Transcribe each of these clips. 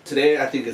today I think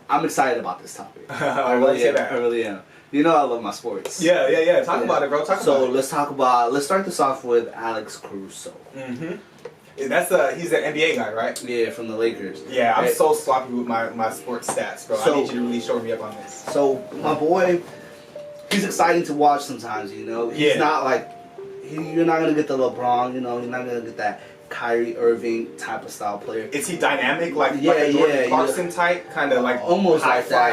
I'm excited about this topic. I really am. I really am. You know I love my sports. Yeah. Talk about it, bro. Talk about it. Let's start this off with Alex Caruso. Mm-hmm. He's the NBA guy, right? Yeah, from the Lakers. Yeah, I'm so sloppy with my sports stats, bro. I need you to really show me up on this. So my boy, he's exciting to watch sometimes. You know, he's not like you're not gonna get the LeBron. You know, you're not gonna get that Kyrie Irving type of style player. Is he dynamic, like a Jordan Clarkson type, kind of like almost high like that?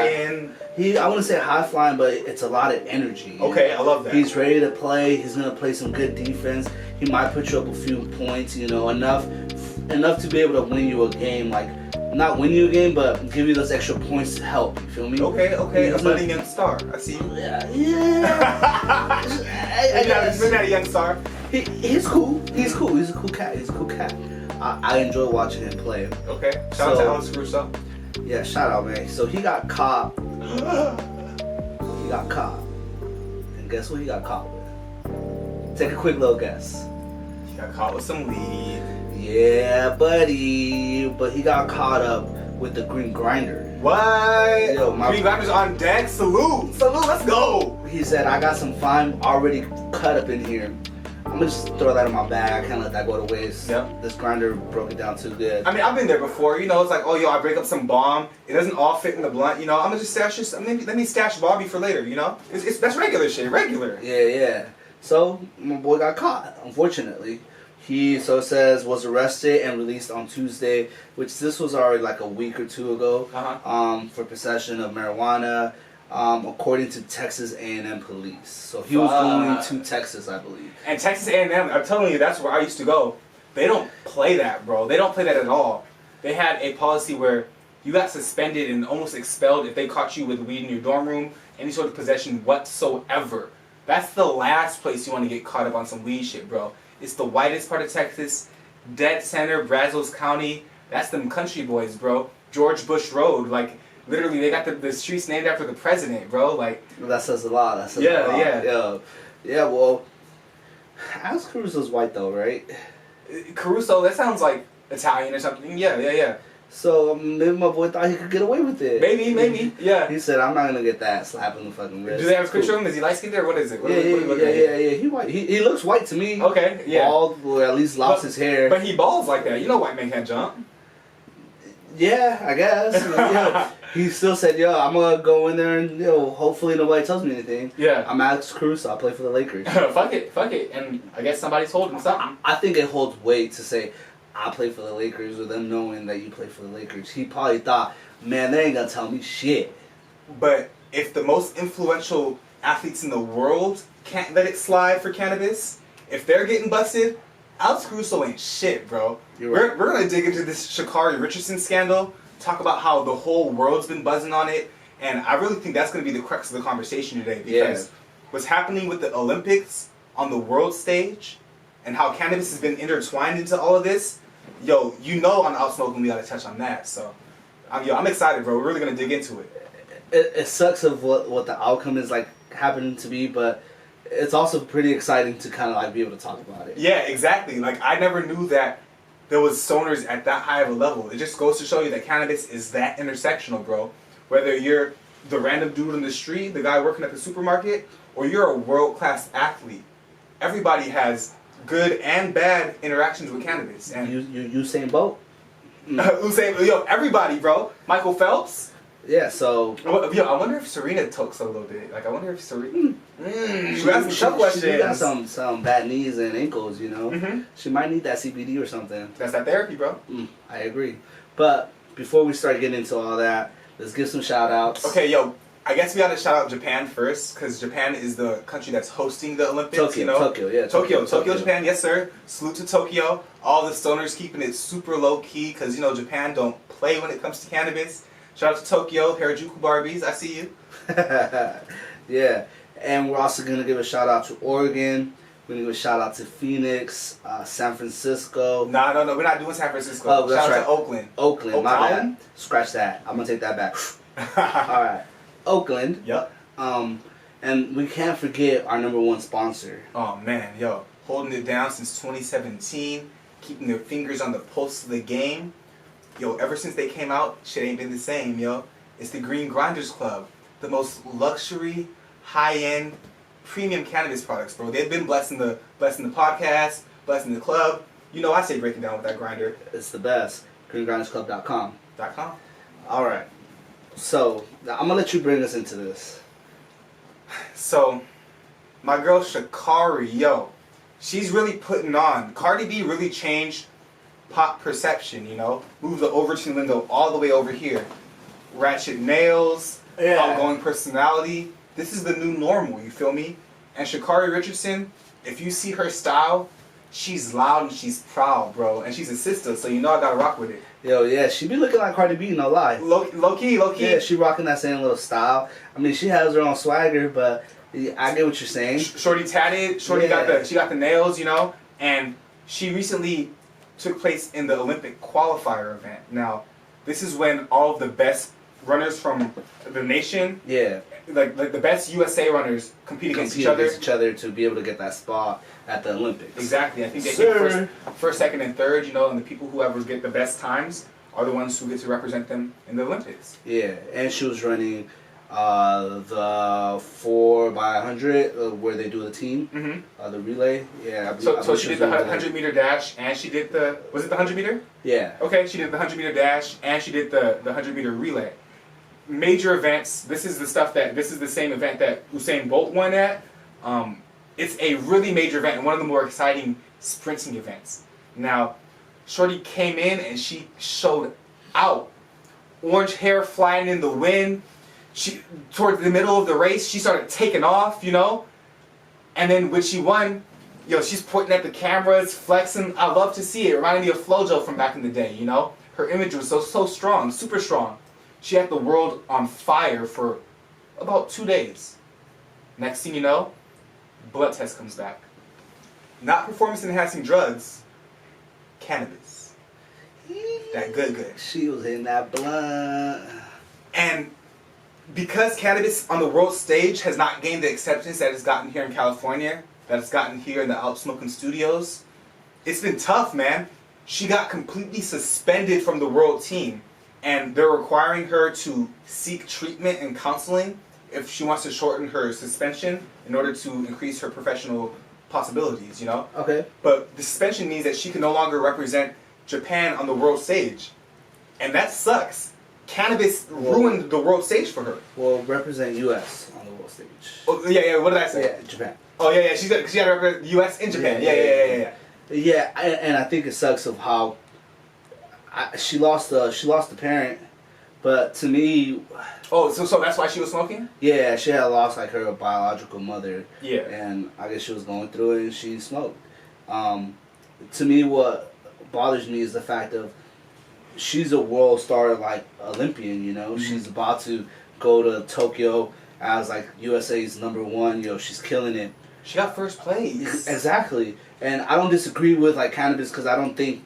flying? I wouldn't say high flying, but it's a lot of energy. Okay, I love that. He's ready to play. He's gonna play some good defense. He might put you up a few points. You know, enough to be able to win you a game. Like not win you a game, but give you those extra points to help. You feel me? Okay. A budding young star. I see you. Yeah. You're not a young star. He's cool. He's cool. He's a cool cat. I enjoy watching him play. Okay. Shout out to Alex Caruso. Yeah, shout out, man. So he got caught. And guess what he got caught with? Take a quick little guess. He got caught with some weed. Yeah, buddy. But he got caught up with the green grinder. What? Yo, green grinder's on deck. Salute, let's go. He said, I got some fine already cut up in here. I'm gonna just throw that in my bag. I can't let that go to waste. Yep. This grinder broke it down too good. I mean, I've been there before. You know, it's like, oh, yo, I break up some bomb. It doesn't all fit in the blunt. You know, I'm gonna just stash this. Let me stash Bobby for later. You know, that's regular shit. Regular. Yeah. So my boy got caught. Unfortunately, it says was arrested and released on Tuesday, which this was already like a week or two ago. For possession of marijuana. According to Texas A&M police. So he was going to Texas, I believe. And Texas A&M, I'm telling you, that's where I used to go. They don't play that, bro. They don't play that at all. They had a policy where you got suspended and almost expelled if they caught you with weed in your dorm room, any sort of possession whatsoever. That's the last place you want to get caught up on some weed shit, bro. It's the whitest part of Texas, dead center, Brazos County. That's them country boys, bro. George Bush Road, like... Literally, they got the streets named after the president, bro. Like that says a lot. Yeah. Well, Alex Caruso's white though, right? Caruso, that sounds like Italian or something. Yeah. So maybe my boy thought he could get away with it. Maybe. Yeah. He said, "I'm not gonna get that slap in the fucking wrist." Do they have a picture of him? Is he light skinned or what is it? Yeah. He white. He looks white to me. Okay. Yeah. Bald, or at least lost his hair. But he balls like that. You know, white men can't jump. Yeah, I guess. He still said, yo, I'm going to go in there and, hopefully nobody tells me anything. Yeah. I'm Alex Caruso. I play for the Lakers. Fuck it. And I guess somebody told him something. I think it holds weight to say, I play for the Lakers, with them knowing that you play for the Lakers. He probably thought, man, they ain't going to tell me shit. But if the most influential athletes in the world can't let it slide for cannabis, if they're getting busted, Alex Caruso ain't shit, bro. Right. We're going to dig into this Sha'Carri Richardson scandal, talk about how the whole world's been buzzing on it, and I really think that's going to be the crux of the conversation today, because what's happening with the Olympics on the world stage and how cannabis has been intertwined into all of this, on Outsmoken we got to touch on that. So, I'm excited, bro. We're really going to dig into it. It sucks of what the outcome is like happening to be, but it's also pretty exciting to kind of like be able to talk about it. Yeah, exactly. Like, I never knew that there was stoners at that high of a level. It just goes to show you that cannabis is that intersectional, bro. Whether you're the random dude in the street, the guy working at the supermarket, or you're a world-class athlete, everybody has good and bad interactions with cannabis. And Usain Bolt? Everybody, bro. Michael Phelps? Yeah, so... I wonder if Serena tokes a little bit. Like, I wonder if Serena... She got some tough questions. She got some bad knees and ankles, Mm-hmm. She might need that CBD or something. That's that therapy, bro. I agree. But before we start getting into all that, let's give some shout-outs. Okay, I guess we gotta shout out Japan first, because Japan is the country that's hosting the Olympics. Tokyo, Japan, yes sir. Salute to Tokyo. All the stoners keeping it super low key, because Japan don't play when it comes to cannabis. Shout out to Tokyo, Harajuku Barbies, I see you. Yeah, and we're also gonna give a shout out to Oregon. We're gonna give a shout out to Phoenix, San Francisco. No, we're not doing San Francisco. Oh, shout out right. to Oakland. Oakland, my bad. Scratch that. I'm gonna take that back. All right. Oakland. Yep. And we can't forget our number one sponsor. Oh man, holding it down since 2017, keeping their fingers on the pulse of the game. Yo, ever since they came out, shit ain't been the same, yo. It's the Green Grinders Club. The most luxury, high-end, premium cannabis products, bro. They've been blessing the podcast, blessing the club. You know I say breaking down with that grinder. It's the best. GreenGrindersClub.com. .com. All right. So, I'm going to let you bring us into this. So, my girl Sha'Carri, yo, she's really putting on. Cardi B really changed pop perception, you know? Moved the Overton window all the way over here. Ratchet nails, outgoing personality. This is the new normal, you feel me? And Sha'Carri Richardson, if you see her style, she's loud and she's proud, bro. And she's a sister, so you know I gotta rock with it. Yo, yeah, she be looking like Cardi B, no lie. Low key. Yeah, she rocking that same little style. I mean, she has her own swagger, but I get what you're saying. Shorty tatted. Shorty got the nails, you know. And she recently took place in the Olympic qualifier event. Now, this is when all of the best runners from the nation, like the best USA runners compete against each other to be able to get that spot at the Olympics. Exactly. I think they get first, second, and third, you know, and the people who ever get the best times are the ones who get to represent them in the Olympics. Yeah, and she was running the 4x100 where they do the team, the relay. Yeah. So she did the 100-meter dash, and she did was it the 100-meter? Yeah. Okay, she did the 100-meter dash, and she did the 100-meter relay. Major events. This is the same event that Usain Bolt won at. It's a really major event and one of the more exciting sprinting events. Now, Shorty came in and she showed out. Orange hair flying in the wind. She, towards the middle of the race, she started taking off, you know? And then when she won, yo, she's pointing at the cameras, flexing. I love to see it. It reminded me of FloJo from back in the day, you know? Her image was so strong, super strong. She had the world on fire for about 2 days. Next thing you know, blood test comes back. Not performance-enhancing drugs, cannabis. That good. She was in that blunt. And because cannabis on the world stage has not gained the acceptance that it's gotten here in California, that it's gotten here in the Outsmoken studios, it's been tough, man. She got completely suspended from the world team, and they're requiring her to seek treatment and counseling if she wants to shorten her suspension in order to increase her professional possibilities, you know? Okay. But the suspension means that she can no longer represent Japan on the world stage. And that sucks. Cannabis ruined the world stage for her. Well, represent U.S. on the world stage. Oh, yeah, what did I say? Yeah, Japan. Oh, yeah, she got to represent the U.S. in Japan. Yeah. Yeah, and I think it sucks of how she lost the parent, but to me... Oh, so that's why she was smoking? Yeah, she had lost like her biological mother. Yeah. And I guess she was going through it and she smoked. To me, what bothers me is the fact of she's a world star, like Olympian, you know? Mm-hmm. She's about to go to Tokyo as like USA's #1, yo, she's killing it. She got first place. Exactly. And I don't disagree with like cannabis because I don't think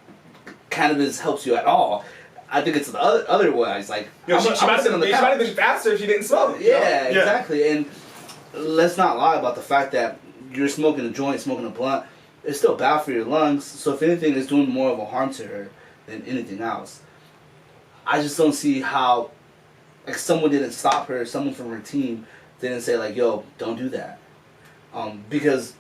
cannabis helps you at all. I think it's the otherwise. Like, yo, she might have been faster if she didn't smoke. Yeah, exactly. And let's not lie about the fact that you're smoking a joint, smoking a blunt. It's still bad for your lungs. So if anything, it's doing more of a harm to her than anything else. I just don't see how, like, someone didn't stop her. Someone from her team didn't say like, "Yo, don't do that," because,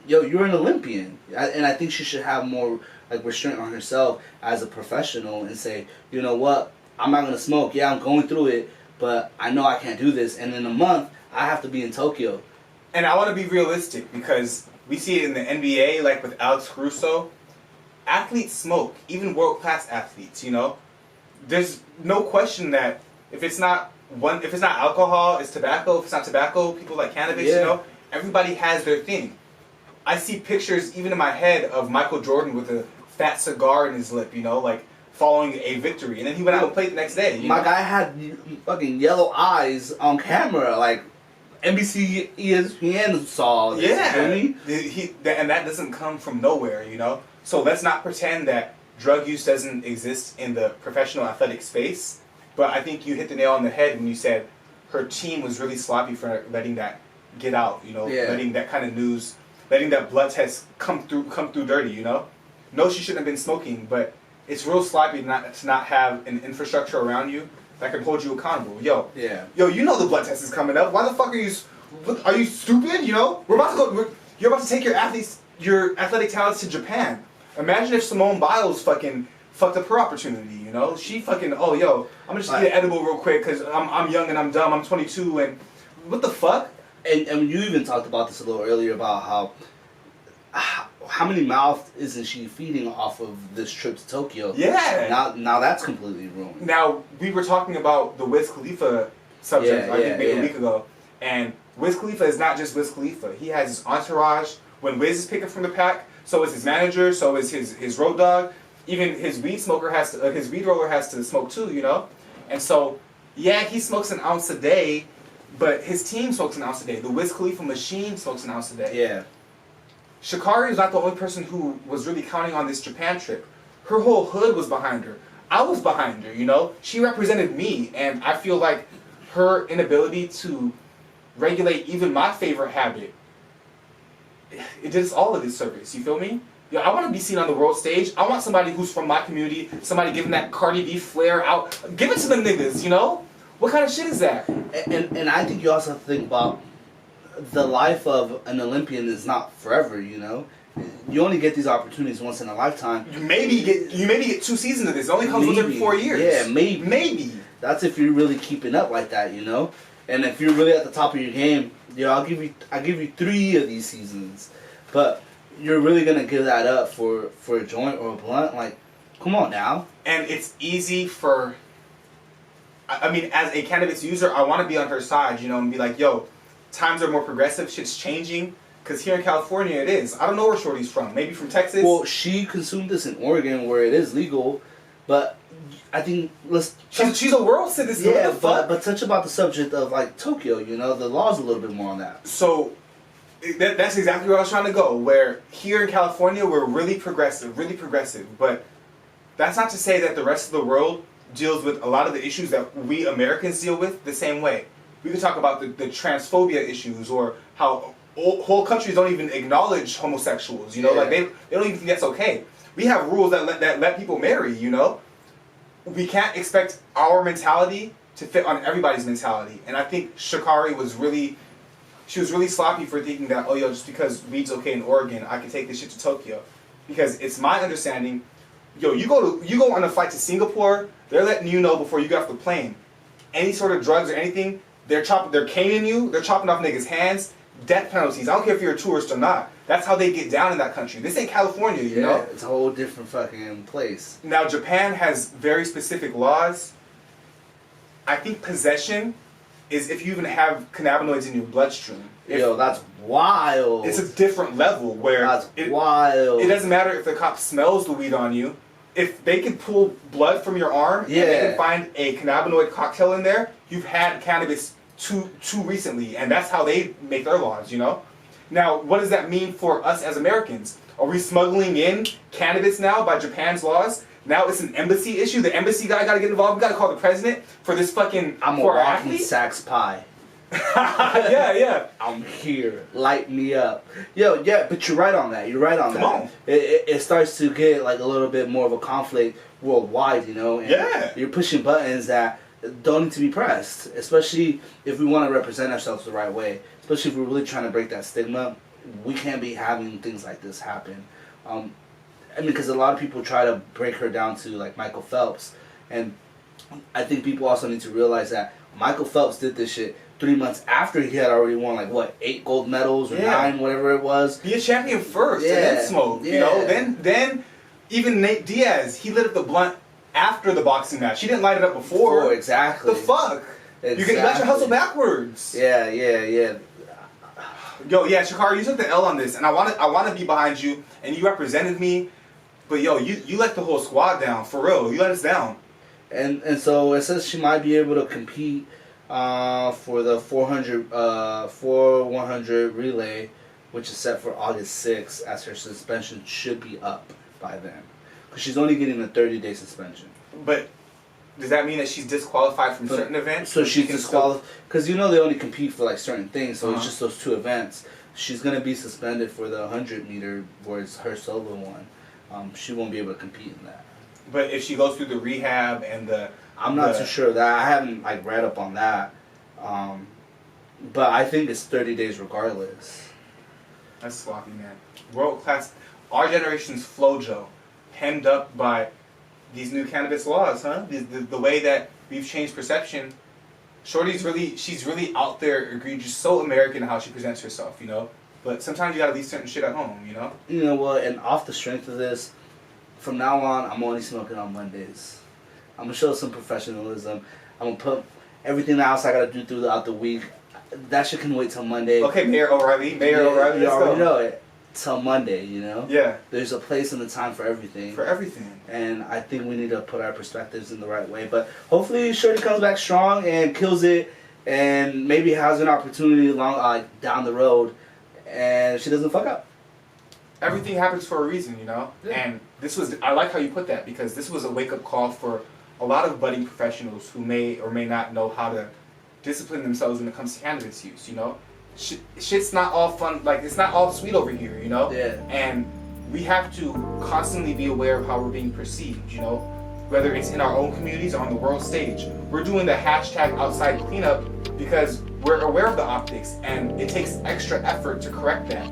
yo, you're an Olympian, and I think she should have more like restraint on herself as a professional and say, you know what, I'm not gonna smoke. Yeah, I'm going through it, but I know I can't do this. And in a month, I have to be in Tokyo. And I want to be realistic because we see it in the NBA, like with Alex Caruso. Athletes smoke, even world-class athletes. You know, there's no question that if it's not alcohol, it's tobacco. If it's not tobacco, people like cannabis. Yeah. You know, everybody has their thing. I see pictures even in my head of Michael Jordan with a fat cigar in his lip, you know, like following a victory, and then he went out and played the next day. My guy had fucking yellow eyes on camera, like NBC, ESPN saw this. Yeah, and that doesn't come from nowhere, you know. So let's not pretend that drug use doesn't exist in the professional athletic space. But I think you hit the nail on the head when you said her team was really sloppy for letting that get out, you know, letting that kind of news, letting that blood test come through dirty, you know. No, she shouldn't have been smoking, but it's real sloppy to not have an infrastructure around you that can hold you accountable. Yo, you know the blood test is coming up. Why the fuck are you stupid? You know, you're about to take your athletic talents to Japan. Imagine if Simone Biles fucking fucked up her opportunity. You know, she fucking I'm gonna just eat an edible real quick because I'm young and I'm dumb. I'm 22 and what the fuck? And you even talked about this a little earlier about how many mouths isn't she feeding off of this trip to Tokyo? Yeah. Now that's completely ruined. Now we were talking about the Wiz Khalifa subject maybe a week ago, and Wiz Khalifa is not just Wiz Khalifa. He has his entourage. When Wiz is picking from the pack, so is his manager, so is his road dog. Even his weed roller has to smoke too, you know. And so, yeah, he smokes an ounce a day, but his team smokes an ounce a day. The Wiz Khalifa machine smokes an ounce a day. Yeah. Sha'Carri is not the only person who was really counting on this Japan trip. Her whole hood was behind her. I was behind her, you know? She represented me, and I feel like her inability to regulate even my favorite habit, it did us all a disservice, you feel me? Yeah, I want to be seen on the world stage. I want somebody who's from my community, somebody giving that Cardi B flair out. Give it to them niggas, you know? What kind of shit is that? And I think you also have to think about the life of an Olympian is not forever, you know? You only get these opportunities once in a lifetime. You maybe get 2 seasons of this. It only comes once every 4 years. Yeah, maybe. Maybe. That's if you're really keeping up like that, you know? And if you're really at the top of your game, I'll give you 3 of these seasons. But you're really gonna give that up for a joint or a blunt? Like, come on now. And it's easy for, I mean, as a cannabis user, I want to be on her side, you know, and be like, yo, times are more progressive, shit's changing. Because here in California it is. I don't know where Shorty's from. Maybe from Texas? Well, she consumed this in Oregon where it is legal, but I think she's a world citizen. Yeah, but touch about the subject of like Tokyo, you know, the law's a little bit more on that. So that's exactly where I was trying to go, where here in California we're really progressive, but that's not to say that the rest of the world deals with a lot of the issues that we Americans deal with the same way. We could talk about the transphobia issues, or how whole countries don't even acknowledge homosexuals, you know, like they don't even think that's okay. We have rules that let people marry, you know. We can't expect our mentality to fit on everybody's mentality. And I think Sha'Carri was really sloppy for thinking that, oh, yo, just because weed's okay in Oregon, I can take this shit to Tokyo. Because it's my understanding, yo, you go on a flight to Singapore, they're letting you know before you get off the plane. Any sort of drugs or anything, they're caning you, they're chopping off niggas' hands, death penalties. I don't care if you're a tourist or not. That's how they get down in that country. This ain't California, you know? It's a whole different fucking place. Now, Japan has very specific laws. I think possession is if you even have cannabinoids in your bloodstream. Yo, that's wild. It's a different level where wild. It doesn't matter if the cop smells the weed on you. If they can pull blood from your arm and they can find a cannabinoid cocktail in there, you've had cannabis too recently, and that's how they make their laws, you know? Now, what does that mean for us as Americans? Are we smuggling in cannabis now by Japan's laws? Now it's an embassy issue. The embassy guy got to get involved. We got to call the president for this fucking. I'm a walking Saks pie. yeah. I'm here. Light me up. Yo, yeah, but you're right on that. Come on. It starts to get like a little bit more of a conflict worldwide, you know? And you're pushing buttons that don't need to be pressed, especially if we want to represent ourselves the right way. Especially if we're really trying to break that stigma, we can't be having things like this happen. I mean, because a lot of people try to break her down to like Michael Phelps, and I think people also need to realize that Michael Phelps did this shit 3 months after he had already won like what 8 gold medals or 9, whatever it was. Be a champion first, and then smoke. You know, then even Nate Diaz, he lit up the blunt after the boxing match. He didn't light it up before. Exactly. The fuck. Exactly. You can let your hustle backwards. Yeah. Yo, Sha'Carri, you took the L on this, and I want to be behind you, and you represented me, but yo, you let the whole squad down, for real. You let us down. And so it says she might be able to compete for the 4-100 relay, which is set for August 6th, as her suspension should be up by then. Because she's only getting a 30-day suspension. But does that mean that she's disqualified from certain events? So she's disqualified because they only compete for like certain things. So it's just those 2 events. She's gonna be suspended for the 100 meter, where it's her solo one. She won't be able to compete in that. But if she goes through the rehab and I'm not too sure of that. I haven't like read up on that. But I think it's 30 days regardless. That's sloppy, man. World class. Our generation's flojo, hemmed up by these new cannabis laws, huh? The way that we've changed perception. Shorty's she's really out there, egregious, so American how she presents herself, you know? But sometimes you gotta leave certain shit at home, you know? You know what, and off the strength of this, from now on, I'm only smoking on Mondays. I'm gonna show some professionalism. I'm gonna put everything else I gotta do throughout the week. That shit can wait till Monday. Okay, Mayor O'Reilly. O'Reilly, you already know it. Till Monday, you know? Yeah. There's a place and a time for everything. For everything. And I think we need to put our perspectives in the right way. But hopefully Shorty comes back strong and kills it and maybe has an opportunity down the road and she doesn't fuck up. Everything happens for a reason, you know? Yeah. And I like how you put that because this was a wake-up call for a lot of budding professionals who may or may not know how to discipline themselves when it comes to cannabis use, you know? Shit's not all fun, like it's not all sweet over here, you know? Yeah. And we have to constantly be aware of how we're being perceived, you know? Whether it's in our own communities or on the world stage. We're doing the hashtag outside cleanup because we're aware of the optics and it takes extra effort to correct that.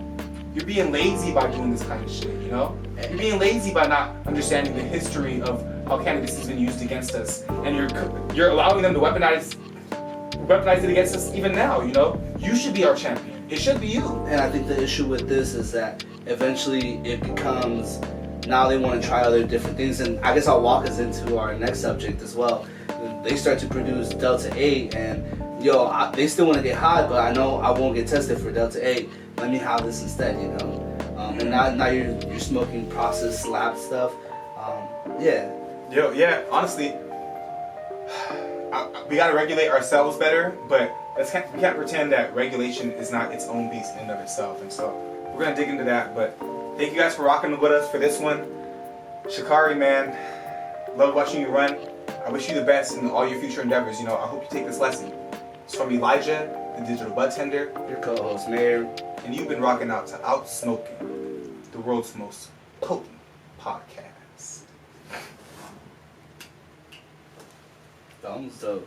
You're being lazy by doing this kind of shit, you know? You're being lazy by not understanding the history of how cannabis has been used against us. And you're allowing them to weaponize it against us even now, you know? You should be our champion. It should be you. And I think the issue with this is that eventually it becomes, now they want to try other different things, and I guess I'll walk us into our next subject as well. They start to produce Delta 8 and they still want to get high, but I know I won't get tested for Delta 8. Let me have this instead, you know? And now you're smoking processed lab stuff. Yeah. Yeah, honestly, we gotta regulate ourselves better, but we can't pretend that regulation is not its own beast in and of itself. And so we're gonna dig into that. But thank you guys for rocking with us for this one. Sha'Carri, man, love watching you run. I wish you the best in all your future endeavors. You know, I hope you take this lesson. It's from Elijah, the digital bud tender, your co-host Mayor, and you've been rocking out to Outsmoken, the world's most potent podcast. Thumbs up.